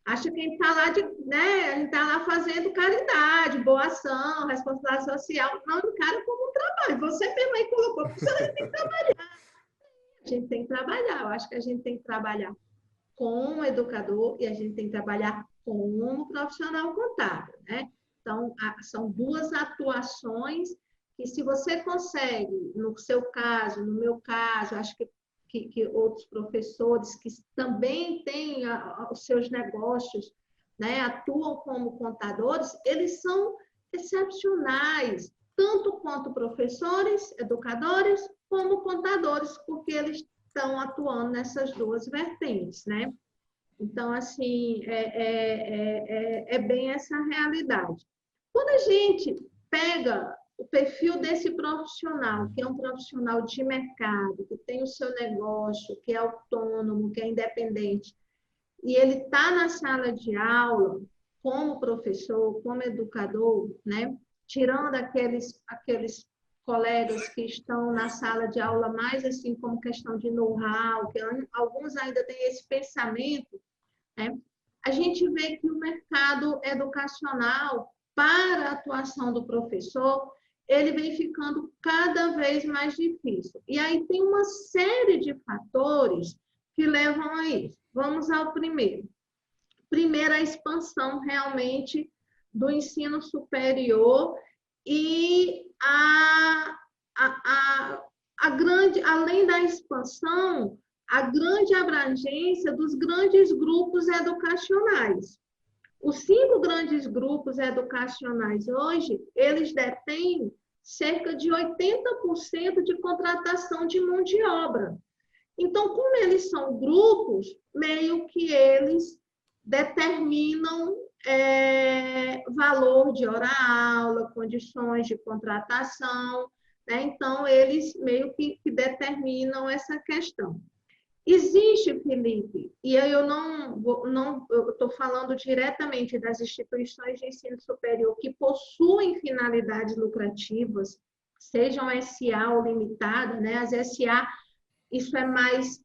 Acha que a gente está lá, né, a gente tá lá fazendo caridade, boa ação, responsabilidade social. Não encara como um trabalho. Você mesmo aí colocou, porque você tem que trabalhar. A gente tem que trabalhar. Eu acho que a gente tem que trabalhar como educador e a gente tem que trabalhar como profissional contábil, né? Então, são duas atuações que, se você consegue, no seu caso, no meu caso, acho que outros professores que também têm os seus negócios, né, atuam como contadores, eles são excepcionais, tanto quanto professores, educadores, como contadores, porque eles estão atuando nessas duas vertentes, né? Então, assim, é bem essa realidade. Quando a gente pega o perfil desse profissional, que é um profissional de mercado, que tem o seu negócio, que é autônomo, que é independente, e ele está na sala de aula como professor, como educador, né? Tirando aqueles colegas que estão na sala de aula mais assim como questão de know-how, que alguns ainda têm esse pensamento, né? A gente vê que o mercado educacional para a atuação do professor, ele vem ficando cada vez mais difícil. E aí tem uma série de fatores que levam a isso. Vamos ao primeiro. Primeiro, a expansão realmente do ensino superior e a grande, além da expansão, a grande abrangência dos grandes grupos educacionais. Os 5 grandes grupos educacionais hoje, eles detêm cerca de 80% de contratação de mão de obra. Então, como eles são grupos, meio que eles determinam valor de hora-aula, condições de contratação, né? Então, eles meio que determinam essa questão. Existe, Felipe, e eu eu estou falando diretamente das instituições de ensino superior que possuem finalidades lucrativas, sejam SA ou limitada, né? As SA, isso é mais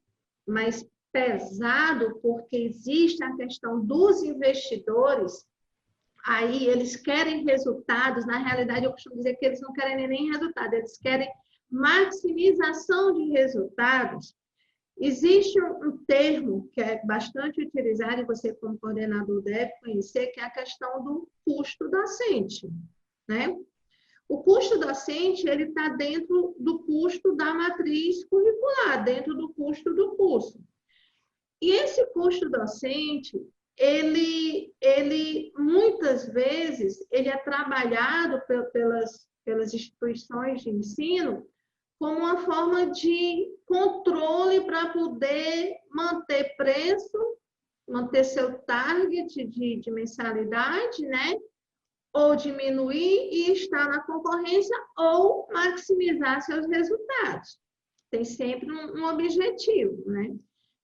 pesado, porque existe a questão dos investidores, aí eles querem resultados, na realidade eu costumo dizer que eles não querem nem resultado, eles querem maximização de resultados. Existe um termo que é bastante utilizado, e você como coordenador deve conhecer, que é a questão do custo docente, né? O custo docente, ele está dentro do custo da matriz curricular, dentro do custo do curso. E esse custo docente, ele muitas vezes, ele é trabalhado pelas instituições de ensino como uma forma de controle para poder manter preço, manter seu target de mensalidade, né? Ou diminuir e estar na concorrência, ou maximizar seus resultados. Tem sempre um objetivo, né?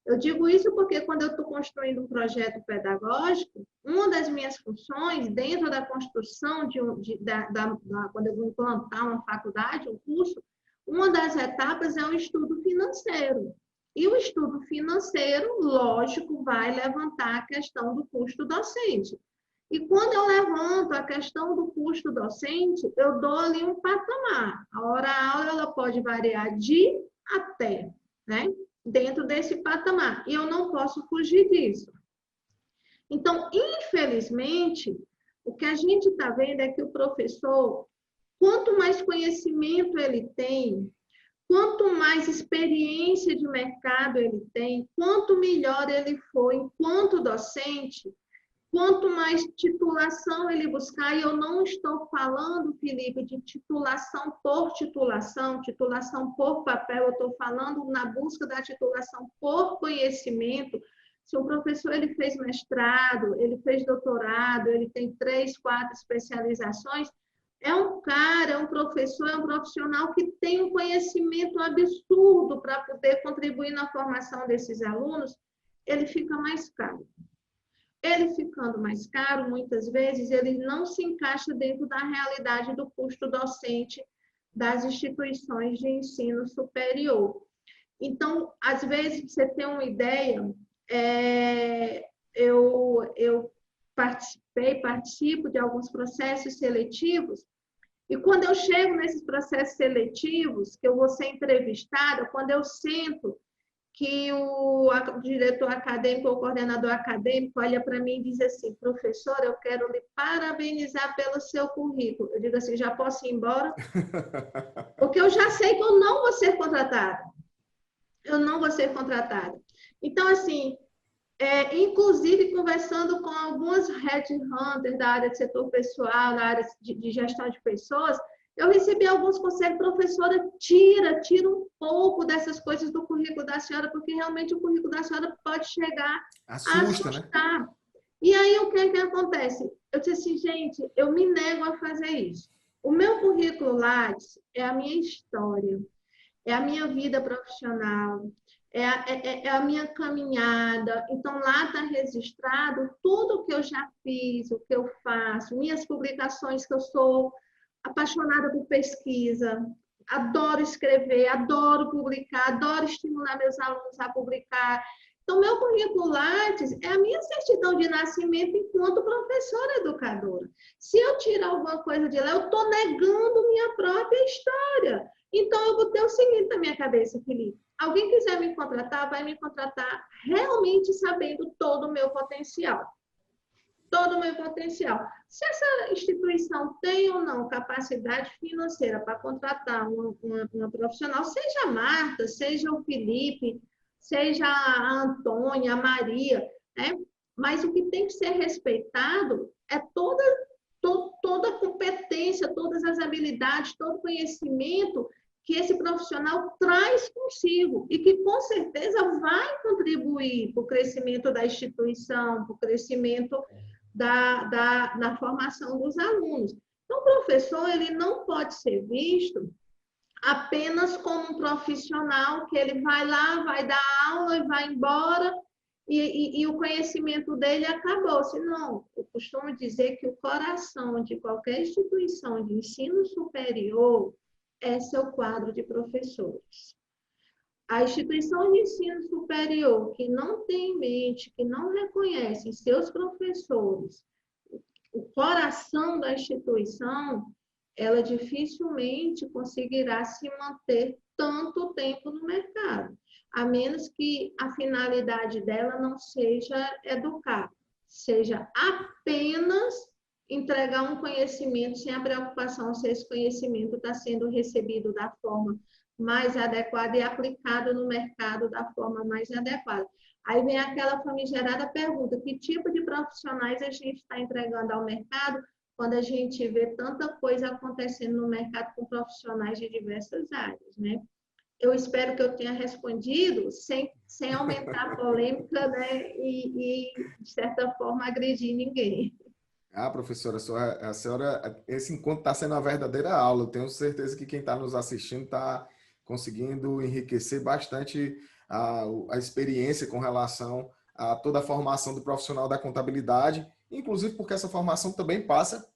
Eu digo isso porque quando eu estou construindo um projeto pedagógico, uma das minhas funções, dentro da construção quando eu vou implantar uma faculdade, um curso, uma das etapas é o estudo financeiro. E o estudo financeiro, lógico, vai levantar a questão do custo docente. E quando eu levanto a questão do custo docente, eu dou ali um patamar. A hora-aula ela pode variar de até, né? Dentro desse patamar. E eu não posso fugir disso. Então, infelizmente, o que a gente está vendo é que o professor, Quanto mais conhecimento ele tem, quanto mais experiência de mercado ele tem, quanto melhor ele for enquanto docente, quanto mais titulação ele buscar, e eu não estou falando, Felipe, de titulação por papel, eu estou falando na busca da titulação por conhecimento. Se um professor ele fez mestrado, ele fez doutorado, ele tem 3, 4 especializações, é um cara, é um professor, é um profissional que tem um conhecimento absurdo para poder contribuir na formação desses alunos, ele fica mais caro. Ele ficando mais caro, muitas vezes, ele não se encaixa dentro da realidade do custo docente das instituições de ensino superior. Então, às vezes, você tem uma ideia, eu participo de alguns processos seletivos, e quando eu chego nesses processos seletivos, que eu vou ser entrevistada, quando eu sento que o diretor acadêmico ou coordenador acadêmico olha para mim e diz assim, professor, eu quero lhe parabenizar pelo seu currículo. Eu digo assim, já posso ir embora? Porque eu já sei que eu não vou ser contratada. Eu não vou ser contratada. Então, assim, inclusive conversando com algumas headhunters da área de setor pessoal, na área de gestão de pessoas, eu recebi alguns conselhos, professora, tira um pouco dessas coisas do currículo da senhora, porque realmente o currículo da senhora pode chegar a Assusta, né? assustar. E aí, o que é que acontece? Eu disse assim, gente, eu me nego a fazer isso. O meu currículo Lattes é a minha história, é a minha vida profissional, é a minha caminhada. Então, lá está registrado tudo o que eu já fiz, o que eu faço, minhas publicações que eu sou apaixonada por pesquisa, adoro escrever, adoro publicar, adoro estimular meus alunos a publicar. Então, meu currículo Lattes é a minha certidão de nascimento enquanto professora educadora. Se eu tirar alguma coisa de lá, eu estou negando minha própria história. Então, eu vou ter o seguinte na minha cabeça, Felipe. Alguém quiser me contratar, vai me contratar realmente sabendo todo o meu potencial. Todo o meu potencial. Se essa instituição tem ou não capacidade financeira para contratar uma profissional, seja a Marta, seja o Felipe, seja a Antônia, a Maria, né? Mas o que tem que ser respeitado é toda a competência, todas as habilidades, todo o conhecimento que esse profissional traz consigo e que, com certeza, vai contribuir para o crescimento da instituição, para o crescimento na formação dos alunos. Então, o professor ele não pode ser visto apenas como um profissional que ele vai lá, vai dar aula e vai embora e o conhecimento dele acabou. Não, eu costumo dizer que o coração de qualquer instituição de ensino superior é seu quadro de professores. A instituição de ensino superior que não tem em mente, que não reconhece em seus professores o coração da instituição, ela dificilmente conseguirá se manter tanto tempo no mercado, a menos que a finalidade dela não seja educar, seja apenas entregar um conhecimento sem a preocupação se esse conhecimento está sendo recebido da forma mais adequada e aplicado no mercado da forma mais adequada. Aí vem aquela famigerada pergunta, que tipo de profissionais a gente está entregando ao mercado quando a gente vê tanta coisa acontecendo no mercado com profissionais de diversas áreas, né? Eu espero que eu tenha respondido sem aumentar a polêmica, né? E, de certa forma, agredir ninguém. Ah, professora, a senhora, esse encontro está sendo uma verdadeira aula. Eu tenho certeza que quem está nos assistindo está conseguindo enriquecer bastante a experiência com relação a toda a formação do profissional da contabilidade, inclusive porque essa formação também passa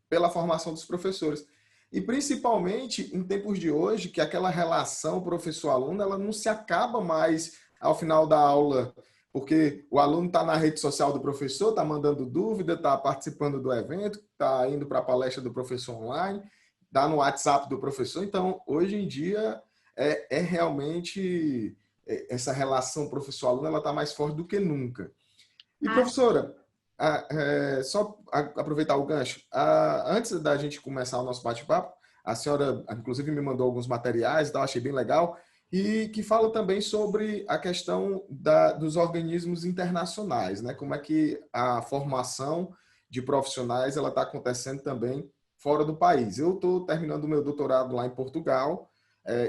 pela formação dos professores. E principalmente em tempos de hoje, que aquela relação professor-aluno, ela não se acaba mais ao final da aula, porque o aluno está na rede social do professor, está mandando dúvida, está participando do evento, está indo para a palestra do professor online, está no WhatsApp do professor. Então, hoje em dia, é realmente essa relação professor-aluno, ela está mais forte do que nunca. E, professora, só aproveitar o gancho, antes da gente começar o nosso bate-papo, A senhora, inclusive, me mandou alguns materiais, então achei bem legal, e que fala também sobre a questão dos organismos internacionais, né? Como é que a formação de profissionais ela está acontecendo também fora do país. Eu estou terminando o meu doutorado lá em Portugal,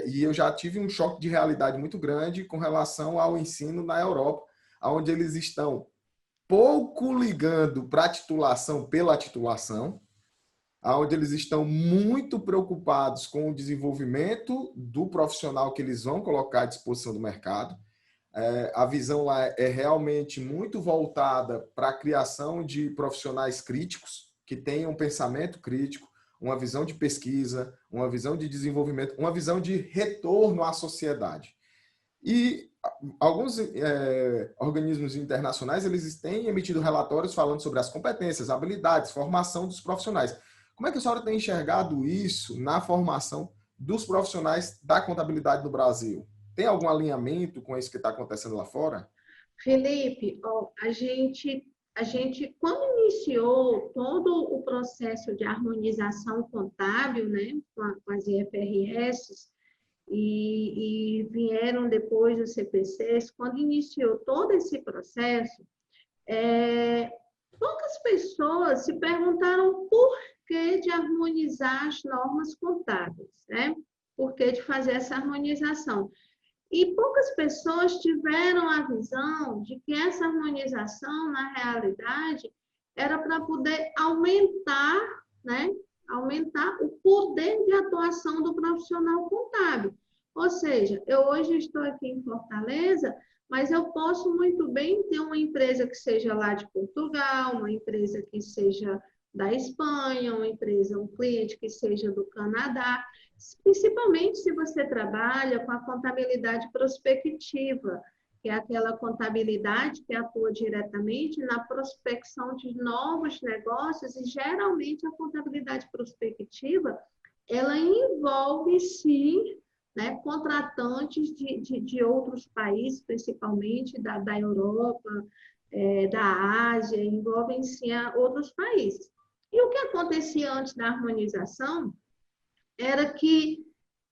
e eu já tive um choque de realidade muito grande com relação ao ensino na Europa, onde eles estão pouco ligando para a titulação pela titulação, onde eles estão muito preocupados com o desenvolvimento do profissional que eles vão colocar à disposição do mercado. A visão lá é realmente muito voltada para a criação de profissionais críticos, que tenham um pensamento crítico, uma visão de pesquisa, uma visão de desenvolvimento, uma visão de retorno à sociedade. E alguns organismos internacionais eles têm emitido relatórios falando sobre as competências, habilidades, formação dos profissionais. Como é que a senhora tem enxergado isso na formação dos profissionais da contabilidade no Brasil? Tem algum alinhamento com isso que está acontecendo lá fora? Felipe, ó, a gente, quando iniciou todo o processo de harmonização contábil, né, com as IFRS, e vieram depois os CPCs, quando iniciou todo esse processo, poucas pessoas se perguntaram por que de harmonizar as normas contábeis, né? Por que de fazer essa harmonização? E poucas pessoas tiveram a visão de que essa harmonização, na realidade, era para poder aumentar, né? Aumentar o poder de atuação do profissional contábil. Ou seja, eu hoje estou aqui em Fortaleza, mas eu posso muito bem ter uma empresa que seja lá de Portugal, uma empresa que seja da Espanha, uma empresa, um cliente que seja do Canadá, principalmente se você trabalha com a contabilidade prospectiva, que é aquela contabilidade que atua diretamente na prospecção de novos negócios, e geralmente a contabilidade prospectiva, ela envolve, sim, né, contratantes de outros países, principalmente da Europa, da Ásia, envolvem, sim, outros países. E o que acontecia antes da harmonização era que,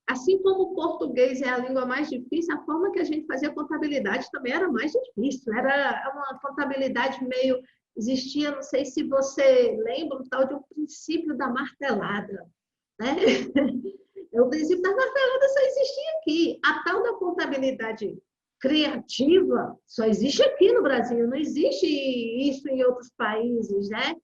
assim como o português é a língua mais difícil, a forma que a gente fazia contabilidade também era mais difícil. Era uma contabilidade meio... Existia, não sei se você lembra, o tal de um princípio da martelada, né? O princípio da martelada só existia aqui. A tal da contabilidade criativa só existe aqui no Brasil, não existe isso em outros países, né?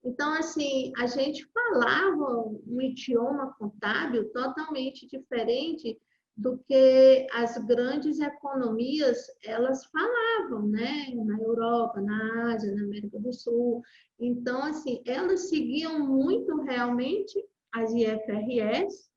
Então, assim, a gente falava um idioma contábil totalmente diferente do que as grandes economias elas falavam, né? Na Europa, na Ásia, na América do Sul. Então, assim, elas seguiam muito realmente as IFRS,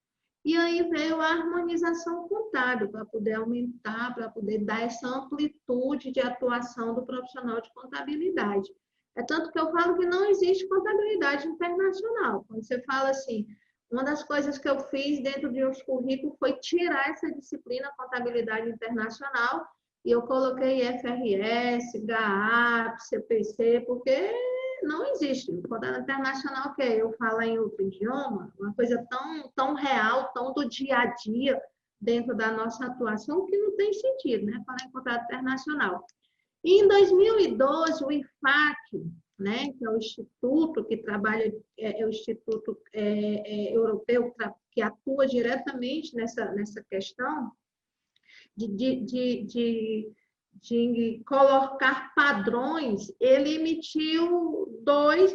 e aí veio a harmonização contábil para poder aumentar, para poder dar essa amplitude de atuação do profissional de contabilidade. É tanto que eu falo que não existe contabilidade internacional. Quando você fala assim, uma das coisas que eu fiz dentro de uns currículos foi tirar essa disciplina contabilidade internacional, e eu coloquei FRS, GAAP, CPC, porque não existe. Contabilidade internacional, que é eu falar em outro idioma, uma coisa tão real, tão do dia a dia dentro da nossa atuação, que não tem sentido, né? Falar em contabilidade internacional. E em 2012, o IFAC, né, que é o instituto que trabalha, o Instituto Europeu, que atua diretamente nessa questão de colocar padrões, ele emitiu duas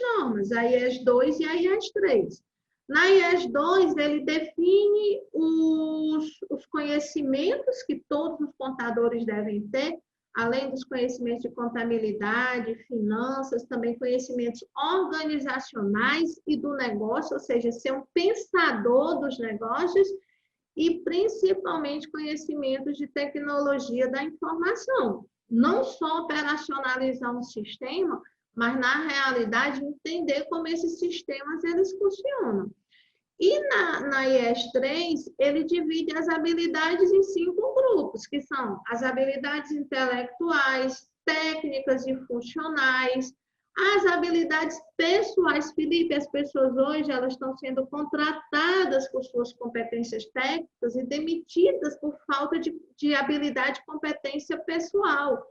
normas, a IES 2 e a IES 3. Na IES 2, ele define os conhecimentos que todos os contadores devem ter, além dos conhecimentos de contabilidade, finanças, também conhecimentos organizacionais e do negócio, ou seja, ser um pensador dos negócios, e principalmente conhecimentos de tecnologia da informação. Não só operacionalizar um sistema, mas na realidade entender como esses sistemas eles funcionam. E na IES 3, ele divide as habilidades em 5 grupos, que são as habilidades intelectuais, técnicas e funcionais, As habilidades pessoais, Felipe, as pessoas hoje elas estão sendo contratadas por suas competências técnicas e demitidas por falta de habilidade e competência pessoal.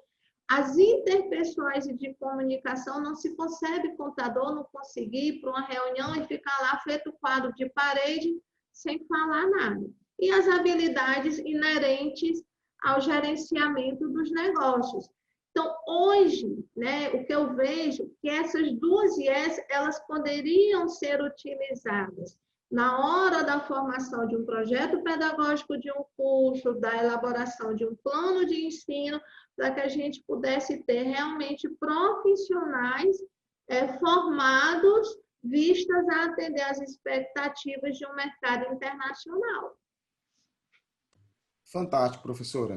As interpessoais e de comunicação não se concebe contador não conseguir ir para uma reunião e ficar lá feito quadro de parede sem falar nada. E as habilidades inerentes ao gerenciamento dos negócios. Então, hoje, né, o que eu vejo é que essas duas IES, elas poderiam ser utilizadas na hora da formação de um projeto pedagógico de um curso, da elaboração de um plano de ensino, para que a gente pudesse ter realmente profissionais formados vistas a atender às expectativas de um mercado internacional. Fantástico, professora.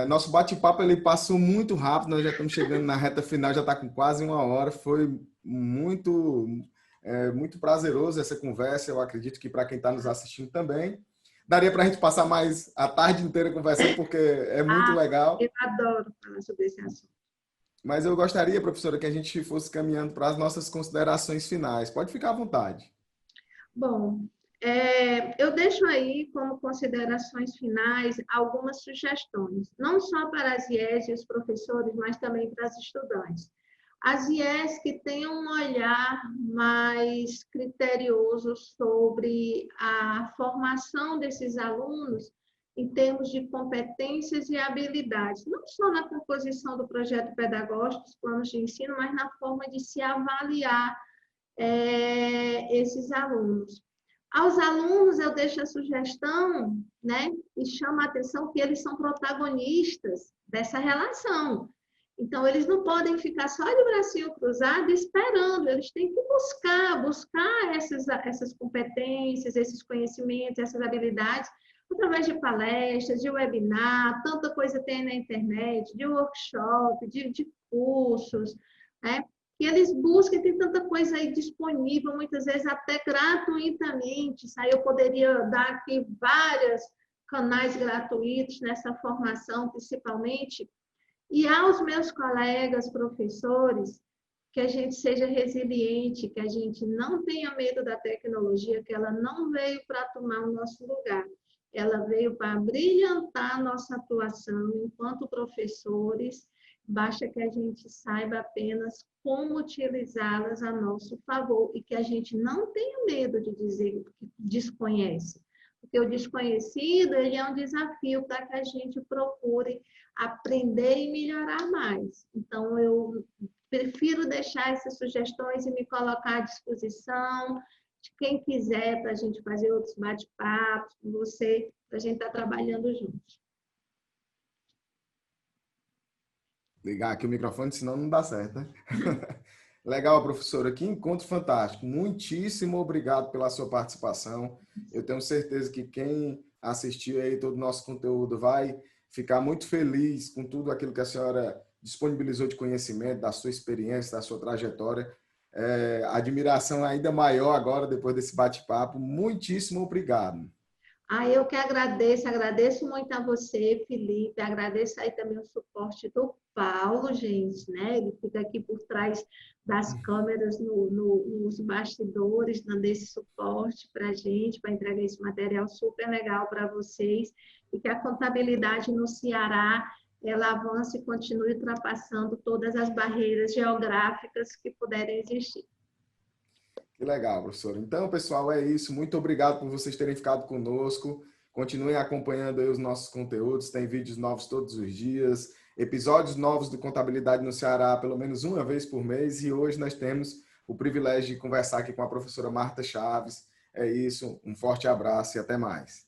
Nosso bate-papo ele passou muito rápido, nós já estamos chegando na reta final, já está com quase uma hora. Foi muito prazeroso essa conversa. Eu acredito que para quem está nos assistindo também. Daria para a gente passar mais a tarde inteira conversando, porque é muito legal. Eu adoro falar sobre esse assunto. Mas eu gostaria, professora, que a gente fosse caminhando para as nossas considerações finais. Pode ficar à vontade. Bom, eu deixo aí como considerações finais algumas sugestões, não só para as IES e os professores, mas também para os estudantes. As IES que tenham um olhar mais criterioso sobre a formação desses alunos em termos de competências e habilidades, não só na composição do projeto pedagógico, dos planos de ensino, mas na forma de se avaliar esses alunos. Aos alunos, eu deixo a sugestão, né, e chamo a atenção que eles são protagonistas dessa relação. Então, eles não podem ficar só de bracinho cruzado esperando, eles têm que buscar essas competências, esses conhecimentos, essas habilidades, através de palestras, de webinar, tanta coisa tem na internet, de workshop, de cursos, né? Que eles busquem, tem tanta coisa aí disponível, muitas vezes até gratuitamente. Isso aí eu poderia dar aqui vários canais gratuitos nessa formação, principalmente. E aos meus colegas professores, que a gente seja resiliente, que a gente não tenha medo da tecnologia, que ela não veio para tomar o nosso lugar. Ela veio para brilhantar a nossa atuação enquanto professores. Basta que a gente saiba apenas como utilizá-las a nosso favor e que a gente não tenha medo de dizer que desconhece. Porque o desconhecido, ele é um desafio para que a gente procure aprender e melhorar mais. Então, eu prefiro deixar essas sugestões e me colocar à disposição de quem quiser para a gente fazer outros bate-papos com você, para a gente estar trabalhando juntos. Ligar aqui o microfone, senão não dá certo, né? Legal, professora. Que encontro fantástico. Muitíssimo obrigado pela sua participação. Eu tenho certeza que quem assistiu aí todo o nosso conteúdo vai ficar muito feliz com tudo aquilo que a senhora disponibilizou de conhecimento, da sua experiência, da sua trajetória. Admiração ainda maior agora, depois desse bate-papo. Muitíssimo obrigado. Eu que agradeço muito a você, Felipe, agradeço aí também o suporte do Paulo, gente, né? Ele fica aqui por trás das câmeras, nos bastidores, dando esse suporte para a gente, para entregar esse material super legal para vocês, e que a contabilidade no Ceará, ela avance e continue ultrapassando todas as barreiras geográficas que puderem existir. Que legal, professor. Então, pessoal, é isso. Muito obrigado por vocês terem ficado conosco. Continuem acompanhando aí os nossos conteúdos. Tem vídeos novos todos os dias, episódios novos do Contabilidade no Ceará, pelo menos uma vez por mês. E hoje nós temos o privilégio de conversar aqui com a professora Marta Chaves. É isso. Um forte abraço e até mais.